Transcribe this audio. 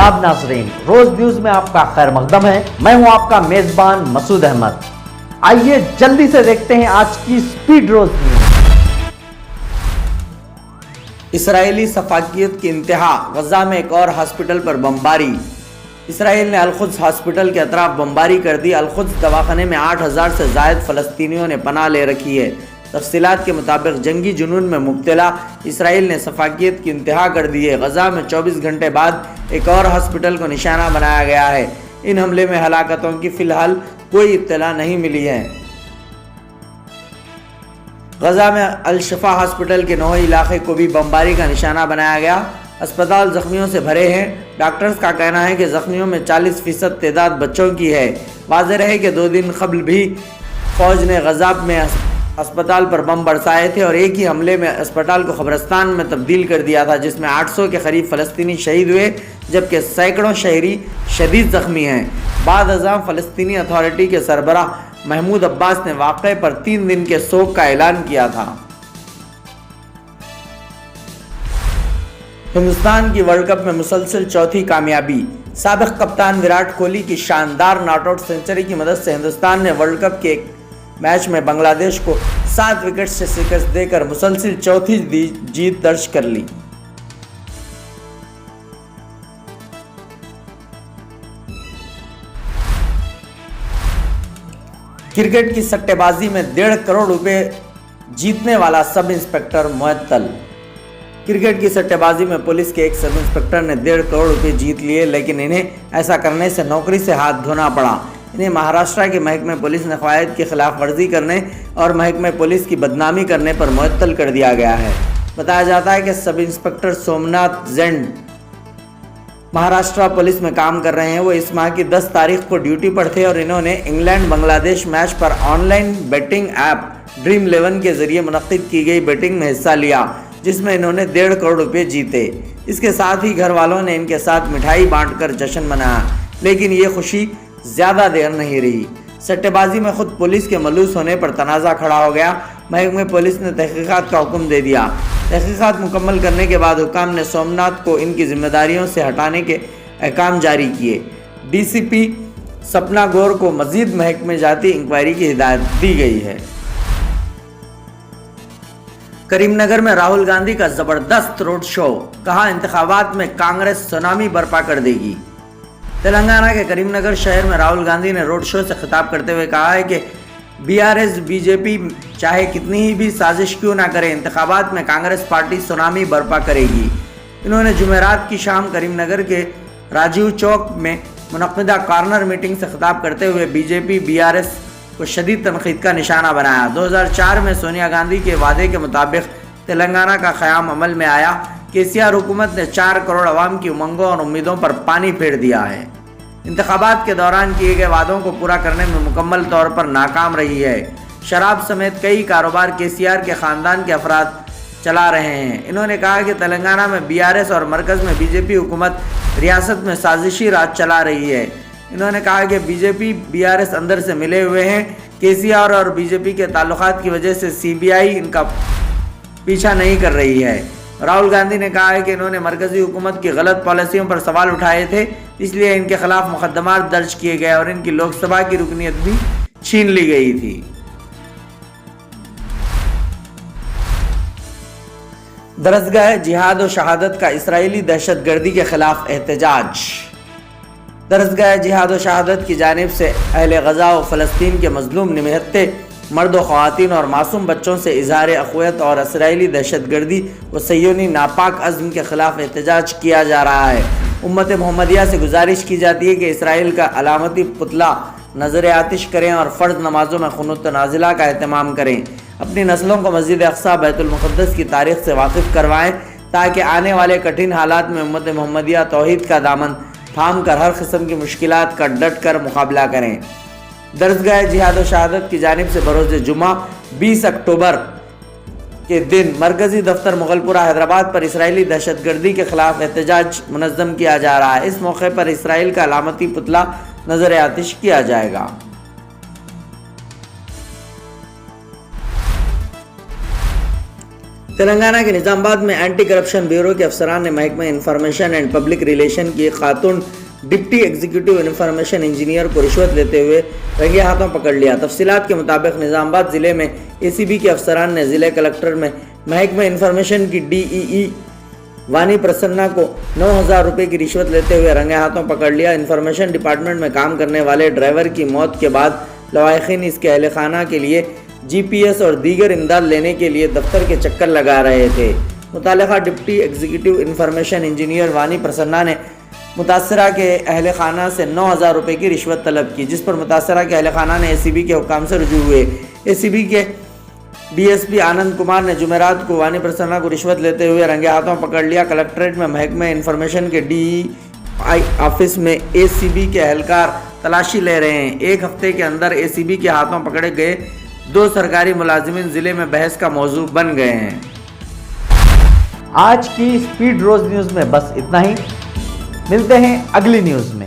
आदाब नाज़रीन, रोज न्यूज में आपका खैर मकदम है। मैं हूं आपका मेजबान मसूद अहमद। आइए जल्दी से देखते हैं आज की स्पीड रोज न्यूज। इसराइली सफाकियत की इंतहा, गजा में एक और हॉस्पिटल पर बमबारी। इसराइल ने अल-कुद्स हॉस्पिटल के अतराफ बमबारी कर दी। अल-कुद्स दवाखाने में 8,000 से ज़ायद फ़लस्तीनियों ने पनाह ले रखी है। तफसीलात के मुताबिक जंगी जुनून में मुब्तला इसराइल ने सफाकियत की इंतहा कर दी है। गजा में 24 घंटे बाद एक और हॉस्पिटल को निशाना बनाया गया है। इन हमले में हलाकतों की फ़िलहाल कोई इत्तला नहीं मिली है। गजा में अल-शिफा हॉस्पिटल के नोही इलाके को भी बमबारी का निशाना बनाया गया। अस्पताल जख्मियों से भरे हैं। डॉक्टर्स का कहना है कि जख्मियों में 40% तादाद बच्चों की है। वाज़ेह है कि 2 दिन कबल भी फ़ौज ने गजा में अस्पताल पर बम बरसाए थे और एक ही हमले में अस्पताल को कब्रिस्तान में तब्दील कर दिया था, जिसमें 800 के करीब फ़लस्तीनी शहीद हुए, जबकि सैकड़ों शहरी शदीद ज़ख्मी हैं। बाद अज़ां फ़लस्तीनी अथॉरिटी के सरबराह महमूद अब्बास ने वाक़े पर 3 दिन के सोग का ऐलान किया था। हिंदुस्तान की वर्ल्ड कप में मुसलसल चौथी कामयाबी। साबिक़ कप्तान विराट कोहली की शानदार नॉट आउट सेंचुरी की मदद से हिंदुस्तान ने वर्ल्ड कप के एक मैच में बांग्लादेश को 7 विकेट से शिकस्त देकर मुसलसल चौथी जीत दर्ज कर ली। क्रिकेट की सट्टेबाजी में 1.5 करोड़ रुपए जीतने वाला सब इंस्पेक्टर मुअत्तल। क्रिकेट की सट्टेबाजी में पुलिस के एक सब इंस्पेक्टर ने 1.5 करोड़ रुपए जीत लिए, लेकिन इन्हें ऐसा करने से नौकरी से हाथ धोना पड़ा। इन्हें महाराष्ट्र के महकमे पुलिस ने क़वायद की खिलाफ वर्जी करने और महकमे पुलिस की बदनामी करने पर मुअत्तल कर दिया गया है। बताया जाता है कि sub inspector Somnath gen Maharashtra police में काम कर रहे हैं। वो इस माह की 10 तारीख को ड्यूटी पर थे और इन्होंने इंग्लैंड बांग्लादेश मैच पर ऑनलाइन बेटिंग ऐप ड्रीम 11 के जरिए मुनक्किद की गई बेटिंग में हिस्सा लिया, जिसमें इन्होंने 1.5 करोड़ रुपये जीते। इसके साथ ही घर वालों ने इनके साथ मिठाई बांटकर जश्न मनाया, लेकिन ये खुशी ज़्यादा देर नहीं रही। सट्टेबाजी में खुद पुलिस के मलूस होने पर तनाज़ा खड़ा हो गया। महकमे पुलिस ने तहकीकात का हुक्म दे दिया। तहकीकात मुकम्मल करने के बाद हुकाम ने सोमनाथ को इनकी जिम्मेदारियों से हटाने के अहकाम जारी किए। डीसीपी सपना गौर को मजीद महकमे जाती इंक्वायरी की हिदायत दी गई है। करीमनगर में राहुल गांधी का जबरदस्त रोड शो, कहा इंतखाबात में कांग्रेस सुनामी बर्पा कर देगी। तेलंगाना के करीमनगर शहर में राहुल गांधी ने रोड शो से खिताब करते हुए कहा है कि बीआरएस बीजेपी चाहे कितनी ही भी साजिश क्यों ना करे, इंतखाबात में कांग्रेस पार्टी सुनामी बर्पा करेगी। इन्होंने जुमेरात की शाम करीमनगर के राजीव चौक में मुनक्किदा कॉर्नर मीटिंग से खिताब करते हुए बीजेपी बीआरएस को शदीद तनकीद का निशाना बनाया। 2004 में सोनिया गांधी के वादे के मुताबिक तेलंगाना का क़याम अमल में आया। केसीआर हुकूमत ने 4 करोड़ अवाम की उमंगों और उम्मीदों पर पानी फेर दिया है। इंतखाबात के दौरान किए गए वादों को पूरा करने में मुकम्मल तौर पर नाकाम रही है। शराब समेत कई कारोबार केसीआर के ख़ानदान के अफराद चला रहे हैं। इन्होंने कहा कि तेलंगाना में बीआरएस और मरकज़ में बीजेपी हुकूमत रियासत में साजिशी राज चला रही है। इन्होंने कहा कि बीजेपी बीआरएस अंदर से मिले हुए हैं। केसीआर और बीजेपी के ताल्लुकात की वजह से सीबीआई इनका पीछा नहीं कर रही है। राहुल गांधी ने कहा है कि इन्होंने मरकज़ी हुकूमत की गलत पॉलिसियों पर सवाल उठाए थे, इसलिए इनके खिलाफ मुकदमात दर्ज किए गए और इनकी लोकसभा की रुकनीत भी छीन ली गई थी। दरसगाह जिहाद व शहादत का इसराइली दहशतगर्दी के खिलाफ एहतजाज। दरसगाह जिहाद व शहादत की जानिब से अहले गजा व फ़लस्तीन के मज़लूम निहत्ते मर्द व ख़वातीन और मासूम बच्चों से इज़हार अख़ुवत और इसराइली दहशतगर्दी व सयोनी नापाक अज़्म के ख़िलाफ़ एहतजाज किया जा रहा है। उम्मत मोहम्मदिया से गुजारिश की जाती है कि इसराइल का अलामती पुतला नज़र आतिश करें और फ़र्ज़ नमाज़ों में क़ुनूत नाज़िला का एहतमाम करें। अपनी नस्लों को मस्जिद अक़सा बैतुल मुक़द्दस की तारीख़ से वाकिफ़ करवाएँ, ताकि आने वाले कठिन हालात में उम्मत मोहम्मदिया तौहीद का दामन थाम कर हर किस्म की मुश्किलात का डट कर मुकाबला करें। दरसगाह जिहाद व शहादत की जानिब से बरोज़ जुमा 20 अक्टूबर के दिन मरकज़ी दफ्तर मुगलपुरा हैदराबाद पर इसराइली दहशतगर्दी के खिलाफ एहतजाज मुनज़्ज़म किया जा रहा है। इस मौके पर इसराइल का अलामती पुतला नज़र आतिश किया जाएगा। تلنگانہ کے نظام آباد میں اینٹی کرپشن بیورو کے افسران نے محکمہ انفارمیشن اینڈ پبلک ریلیشن کی ایک خاتون ڈپٹی ایگزیکٹو انفارمیشن انجینئر کو رشوت لیتے ہوئے رنگے ہاتھوں پکڑ لیا۔ تفصیلات کے مطابق نظام آباد ضلع میں اے سی بی کے افسران نے ضلع کلکٹر میں محکمہ انفارمیشن کی ڈی ای وانی پرسنہ کو 9,000 روپے کی رشوت لیتے ہوئے رنگے ہاتھوں پکڑ لیا۔ انفارمیشن ڈپارٹمنٹ میں کام کرنے والے ڈرائیور کی موت کے بعد لواحقین اس کے اہل خانہ کے لیے جی پی ایس اور دیگر امداد لینے کے لیے دفتر کے چکر لگا رہے تھے۔ متعلقہ ڈپٹی ایگزیکٹو انفارمیشن انجینئر وانی پرسنہ نے متاثرہ کے اہل خانہ سے 9,000 روپے کی رشوت طلب کی، جس پر متاثرہ کے اہل خانہ نے اے سی بی کے حکام سے رجوع ہوئے۔ اے سی بی کے ڈی ایس پی آنند کمار نے جمعرات کو وانی پرسنہ کو رشوت لیتے ہوئے رنگے ہاتھوں پکڑ لیا۔ کلکٹریٹ میں محکمہ انفارمیشن کے ڈی آئی آفس میں اے سی بی کے اہلکار تلاشی لے رہے ہیں۔ ایک ہفتے کے اندر اے سی بی کے ہاتھوں پکڑے گئے 2 سرکاری ملازمین ضلع میں بحث کا موضوع بن گئے ہیں۔ آج کی اسپیڈ روز نیوز میں بس اتنا ہی، ملتے ہیں اگلی نیوز میں۔